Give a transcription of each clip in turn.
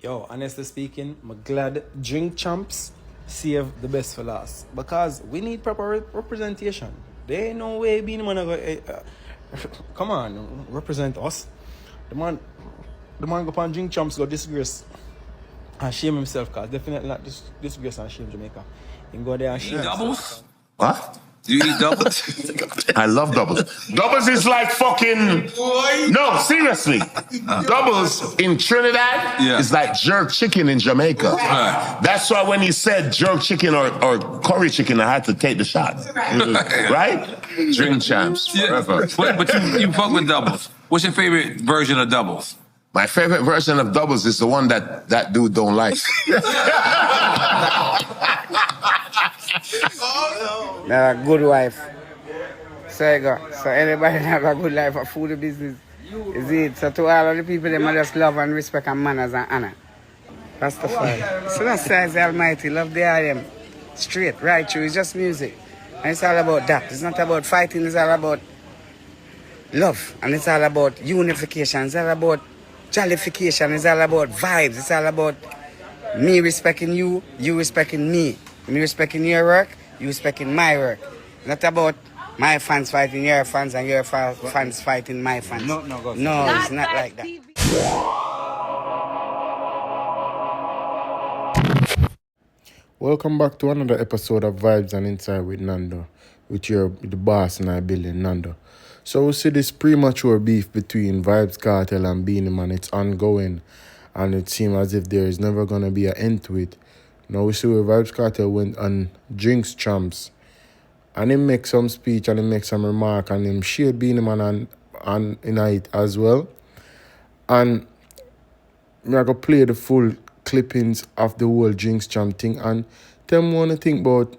Yo, honestly speaking, I'm glad Drink Champs save the best for last. Because we need proper representation. There ain't no way Beenie Man come on, represent us. The man go upon Drink Champs go disgrace and shame himself, cause definitely not disgrace and shame Jamaica. He can go there and shame doubles? What? Do you eat doubles? I love doubles. Doubles is like fucking... No, seriously. Doubles in Trinidad is like jerk chicken in Jamaica. Right. That's why when he said jerk chicken or curry chicken, I had to take the shot. Right? Drink Champs forever. But you fuck with doubles. What's your favorite version of doubles? My favorite version of doubles is the one that dude don't like. They're a good wife. So anybody that have a good life of food business is it. So to all of the people, they must just love and respect and manners and honor. That's the fun. So that's the Almighty. Love the I am. Straight, right through. It's just music. And it's all about that. It's not about fighting. It's all about love. And it's all about unification. It's all about jollification. It's all about vibes. It's all about me respecting you, you respecting me. Me respecting your work, you respecting my work. Not about my fans fighting your fans and your fans fighting my fans. No, it's not like that. Welcome back to another episode of Vibes and Inside with Nando, with the boss and I, Billy Nando. So we see this premature beef between Vybz, Cartel and Beenie Man. It's ongoing, and it seems as if there is never gonna be an end to it. Now we see where Vybz Kartel went on Drinks Champs, and he make some speech and he make some remark and him shade Beenie Man and in it as well. And I'm going to play the full clippings of the whole Drinks Champ thing and tell me what you think about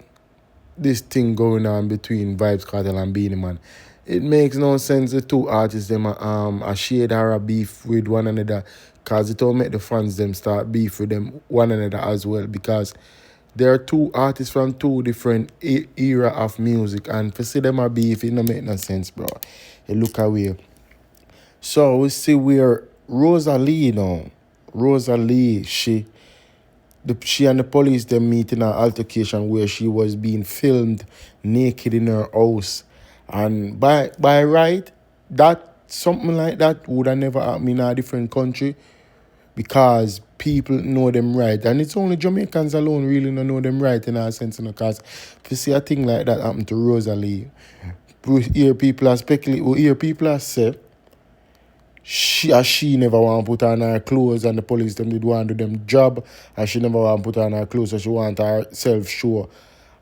this thing going on between Vybz Kartel and Beenie Man. It makes no sense the two artists them a shade or a beef with one another, because it all make the fans them start beef with them one another as well, because there are two artists from two different era of music, and for see them a beef, it don't make no sense, bro. You look away. So we see where Rosalee now. Rosalee, she and the police them meet in an altercation where she was being filmed naked in her house. And by right, that something like that would have never happened in a different country, because people know them right. And it's only Jamaicans alone really don't know them right in a sense, because if you see a thing like that happen to Rosalee, we hear people are speculate, we hear people are say she never want to put on her clothes and the police them did want to do them job, and she never want to put on her clothes, so she want herself show.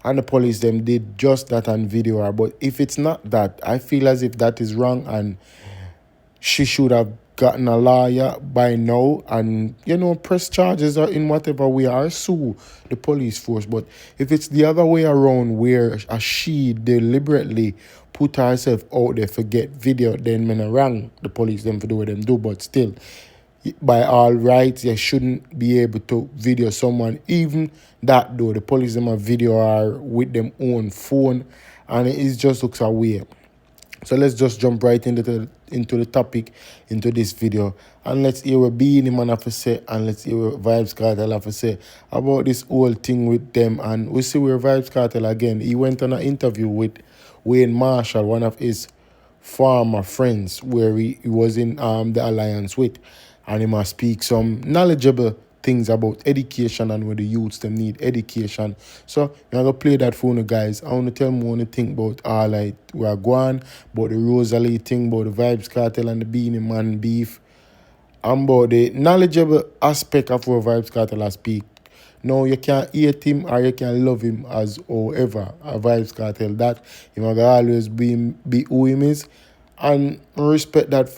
And the police them did just that on video her. But if it's not that, I feel as if that is wrong, and she should have gotten a lawyer by now and, press charges or in whatever way, or sue the police force. But if it's the other way around, where she deliberately put herself out there for get video, then men wrong the police them for do what them do. But still, by all rights, you shouldn't be able to video someone. Even that though, the police them a video her with them own phone, and it just looks away. So let's just jump right into the topic, into this video, and let's hear what Beenie Man have to say, and let's hear what Vybz Kartel have to say about this whole thing with them. And we see where Vybz Kartel again, he went on an interview with Wayne Marshall, one of his former friends, where he was in the alliance with, and he must speak some knowledgeable things about education and where the youths them need education. So I'm gonna play that for you guys. I want to tell me what you think about all like we are going, about the Rosalee thing, about the Vybz Kartel and the Beenie Man beef, and about the knowledgeable aspect of where Vybz Kartel speak. No, you can't hate him or you can love him as however a Vybz Kartel that he must always be who him is, and I respect that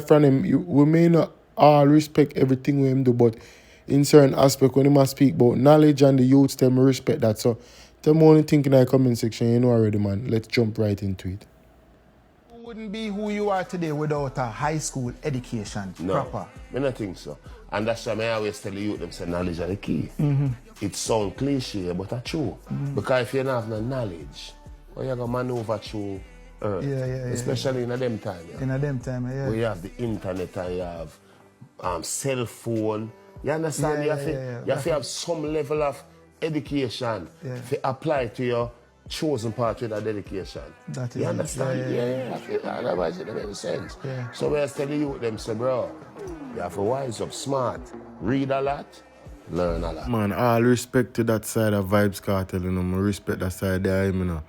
from him. We may not all respect everything we him do, but in certain aspect when he must speak about knowledge and the youths, them respect that. So tell me what you think in the comment section, you know already, man. Let's jump right into it. You wouldn't be who you are today without a high school education proper. I don't think so. And that's why I always tell the youth them say knowledge is the key. It sounds cliche, but it's true. Because if you don't have no knowledge, how you gonna maneuver through earth? Especially in a them time. In a them time, where you have the internet and you have cell phone. You understand? You have to have some level of education to apply to your chosen path with that dedication. That is you understand? yeah. I feel that. Otherwise, it doesn't make sense. Yeah. So when I tell the youth, them say, bro, you have to wise up, smart, read a lot, learn a lot. Man, all respect to that side of Vybz Kartel, you know. I respect that side there, you know.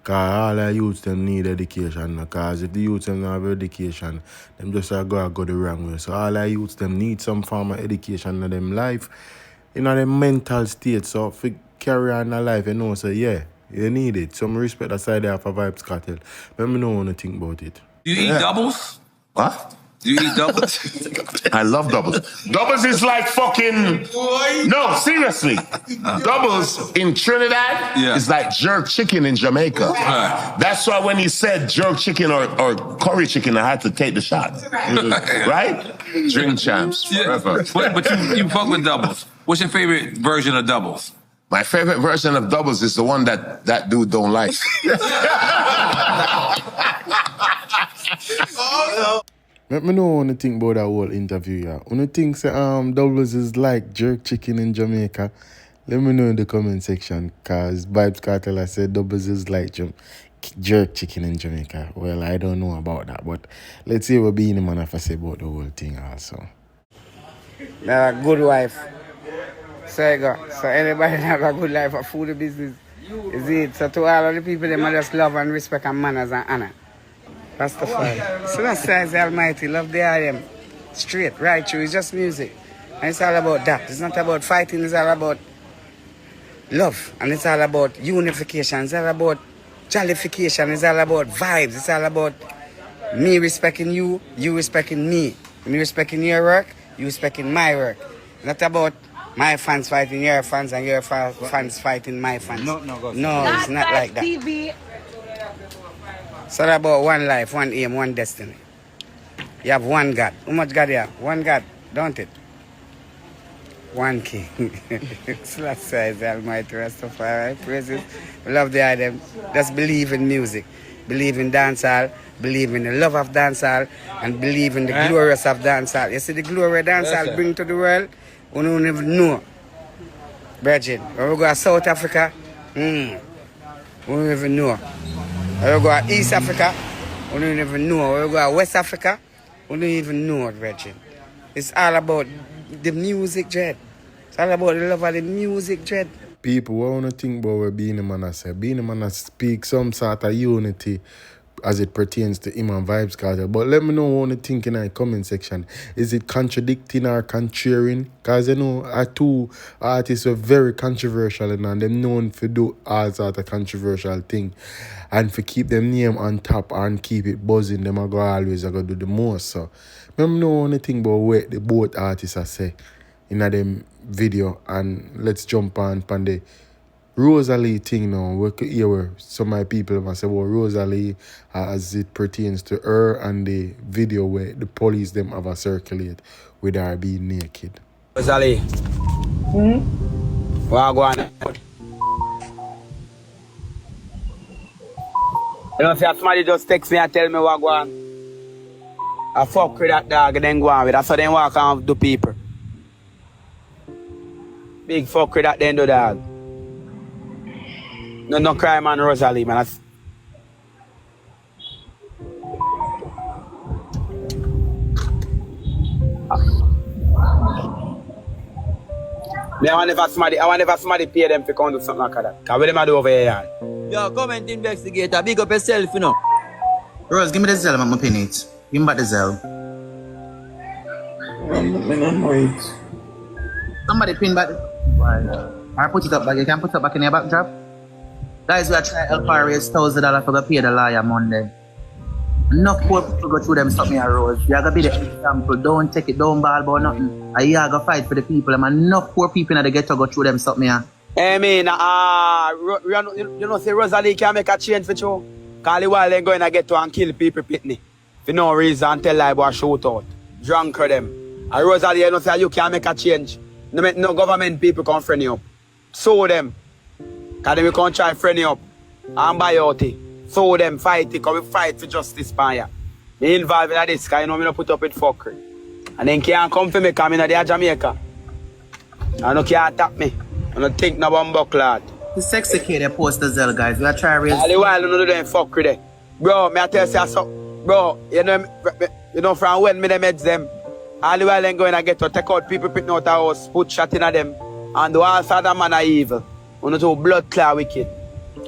Because all the youths them need education. Because if the youths them don't have education, them just go the wrong way. So all the youths them need some form of education in them life, in them mental state. So if you carry on a life, you know, so yeah, you need it. So I respect that side there for Vybz Kartel. But I don't want to think about it. Do you eat doubles? What? Do you eat doubles? I love doubles. Doubles is like fucking... No, seriously. Doubles in Trinidad is like jerk chicken in Jamaica. That's why when he said jerk chicken or curry chicken, I had to take the shot. Right? Drink champs forever. But you fuck with doubles. What's your favorite version of doubles? My favorite version of doubles is the one that dude don't like. Let me know what you think about that whole interview, yeah. When you think doubles is like jerk chicken in Jamaica, let me know in the comment section, because Vybz Kartel has said doubles is like jerk chicken in Jamaica. Well, I don't know about that, but let's see what Beenie Man have to say about the whole thing also. Good wife. So anybody that have a good life of food business is it. So to all of the people, they must just love and respect and manners and honor. Rastafari. So that's the Almighty. Love the I am. Straight, right through. It's just music. And it's all about that. It's not about fighting. It's all about love. And it's all about unification. It's all about jollification. It's all about vibes. It's all about me respecting you, you respecting me. Me respecting your work, you respecting my work. Not about my fans fighting your fans and your fans fighting my fans. No, it's not like that. TV. It's all about one life, one aim, one destiny. You have one God. How much God you have? One God, don't it? One King. So that's the Almighty Rastafari. Praises. We love the item. Just believe in music. Believe in dancehall. Believe in the love of dancehall. And believe in the glorious of dancehall. You see the glory dancehall bring to the world? We don't even know. Bridget, when we go to South Africa, we don't even know. When we go to East Africa, we don't even know. When we go to West Africa, we don't even know, Bridget. It's all about the music, Dread. It's all about the love of the music, Dread. People, what want to think about what Beenie Man has said? Beenie Man has speak some sort of unity as it pertains to him and Vybz Kartel. But let me know what you think in the comment section. Is it contradicting or contrarian? Because you know, our two artists were very controversial and they're known for do all sort of controversial thing. And for keep them name on top and keep it buzzing, them are always do the most. So let me know what you think about what the both artists are say in them video. And let's jump on the Rosalee thing now. We could hear where some of my people must say, well, Rosalee as it pertains to her and the video where the police them have a circulate with her being naked. Rosalee. Wagwan. You know, see, if somebody just text me and tell me wagwan, I fuck with that dog and then go on with it. That's how they walk on with the people. Big fuck with that then do dog. No crime on Rosalee, man. I want if somebody pay them to come do something like that. Because what them do over here? Yo, comment investigator. Big up yourself, you know. Rose, give me the Zell, I'm going to pin it. Give me back the Zell. Somebody pin back the... I put it up back. You can put it back in your backdrop. Guys, we are trying to help her raise $1,000 for the pay the lawyer Monday. Enough poor people go through them stop me a Rose. You are going to be the example. Don't take it, don't ball about nothing. And you are going to fight for the people. And enough poor people in the ghetto go through them stop me. I mean, you know, say Rosalee can make a change for you. Because the while they going to get to and kill people, pitney. For no reason, and tell lie about shoot out. Drunk for them. And Rosalee, you know, say you can make a change. No government people can friend you up. So them. Because they can try friend you up. And buy out it. So them fight it. Because we fight for justice, man. Me involved in this. Because you know, me not put up with fuckery. And then can't come for me because I'm in the Jamaica. And no can't attack me. I don't think no one buckler. The sexy kid they post the Zell, guys. We are trying to raise... All the while, you know, them fuck with it. Bro, me I tell you something. Bro, you know from when me them heads them, all the while them going to get to take out people putting out the house, put shot in at them, and do all sort of man are evil. You know, to blood clot wicked.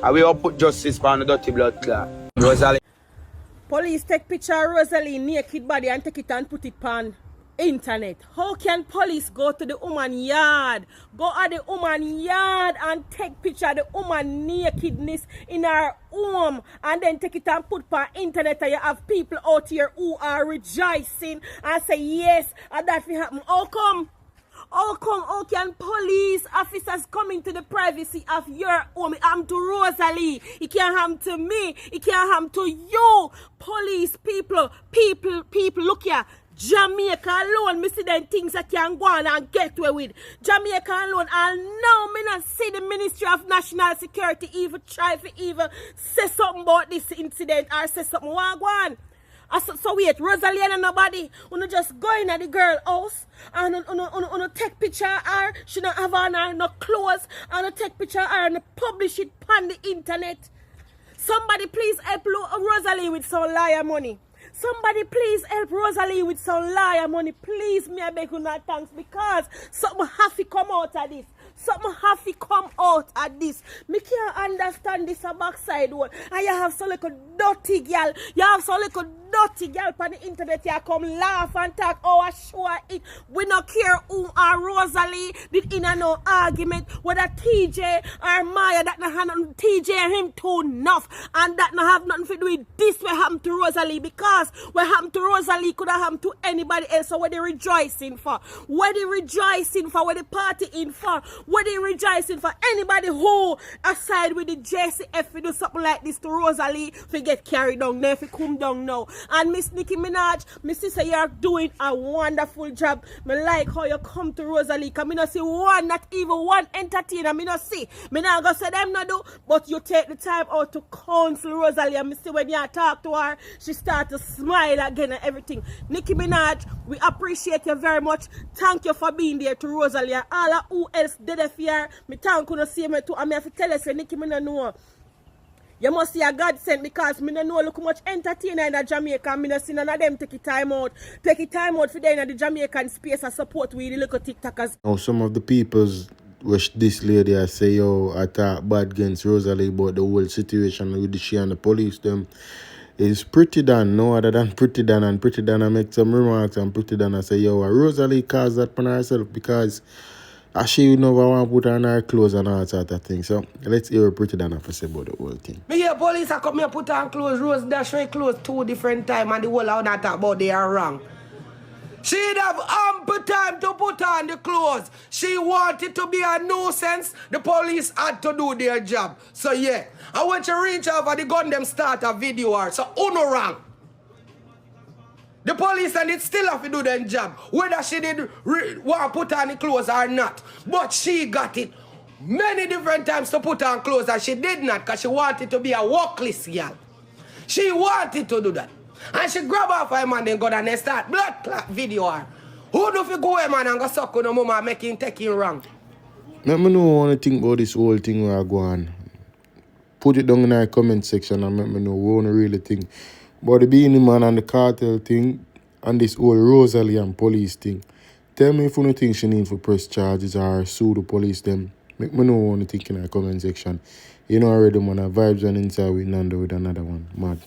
And we all put justice for the dirty blood clot. Rosalee. Police take picture of Rosalee naked body and take it and put it on internet. How can police go to the woman yard? Go at the woman yard and take picture of the woman nakedness in her home and then take it and put on internet, and you have people out here who are rejoicing and say yes, and that will happen. How can police officers come into the privacy of your home? It happened to Rosalee. It can't happen to me. It can't happen to you. Police people, look here. Jamaica alone, me see them things that can go on and get away with. Jamaica alone, and now me not see the Ministry of National Security even try to even say something about this incident or say something. Go on. So wait, Rosalee and nobody, you just go in at the girl house and you take picture of her, she don't have on her no clothes, and you take picture of her and publish it on the internet. Somebody please help Rosalee with some liar money. Somebody please help Rosalee with some liar money. Please, me I beg you not thanks, because something have to come out of this. Something have to come out of this. Me can't understand this a backside one. And you have some little dirty girl. You have some little dirty girl on the internet. You come laugh and talk. Oh, I sure it. We not care who are Rosalee did in a no argument. Whether TJ or Maya, that not have nothing. TJ and him too enough. And that not have nothing to do with this what happened to Rosalee. Because what happened to Rosalee could have happened to anybody else. So what they rejoicing for? What they rejoicing for? What they partying for? What they rejoicing for? Anybody who aside with the JCF to do something like this to Rosalee, if get carried down there, if you come down now. And Miss Nicki Minaj, Miss Sister, you're doing a wonderful job. Me like how you come to Rosalee, because me not see one, not even one entertainer. Me not see. Me not gonna say them not do, but you take the time out to counsel Rosalee, and me see when you talk to her, she start to smile again and everything. Nicki Minaj, we appreciate you very much. Thank you for being there to Rosalee. And all of who else did it for you, me thank you to see me too. And me have to tell you, say Nicki Minaj know. You must see a God sent, because me don't know look much entertainer in the Jamaica, and me not see none of them take it time out. Take it time out for them in the Jamaican space and support with the little TikTokers. Now some of the peoples which this lady I say, yo, I talk bad against Rosalee about the whole situation with the she and the police them. It's Pretty Dan, no other than Pretty Dan, and Pretty Dan I make some remarks, and Pretty Dan I say, yo, Rosalee caused that on herself because she never want to put on her clothes and all sort of thing. So let's hear what Pretty Dan have to say about the whole thing. Me hear police are come here put on clothes, Rose dash her clothes 2 different times, and the whole of that talk about they are wrong. She'd have ample time to put on the clothes. She wanted to be a nuisance. The police had to do their job. So yeah, I want you reach over the gun them start a video or so uno wrong. The police and it still have to do their job, whether she did want to put on the clothes or not. But she got it many different times to put on clothes, and she did not, because she wanted to be a workless girl. She wanted to do that. And she grab off her man and go down and start blood clot video her. Who do you go man and go suck on the mama and make him take him wrong? Let me know what you think about this whole thing where I go on. Put it down in the comment section and let me know what you really think. But the Beenie Man and the Cartel thing and this whole Rosalee and police thing. Tell me if you don't think she need to press charges or sue the police them. Make me know what you think in the comment section. You know already man, Vybz and Inside with Nando with another one. Mad.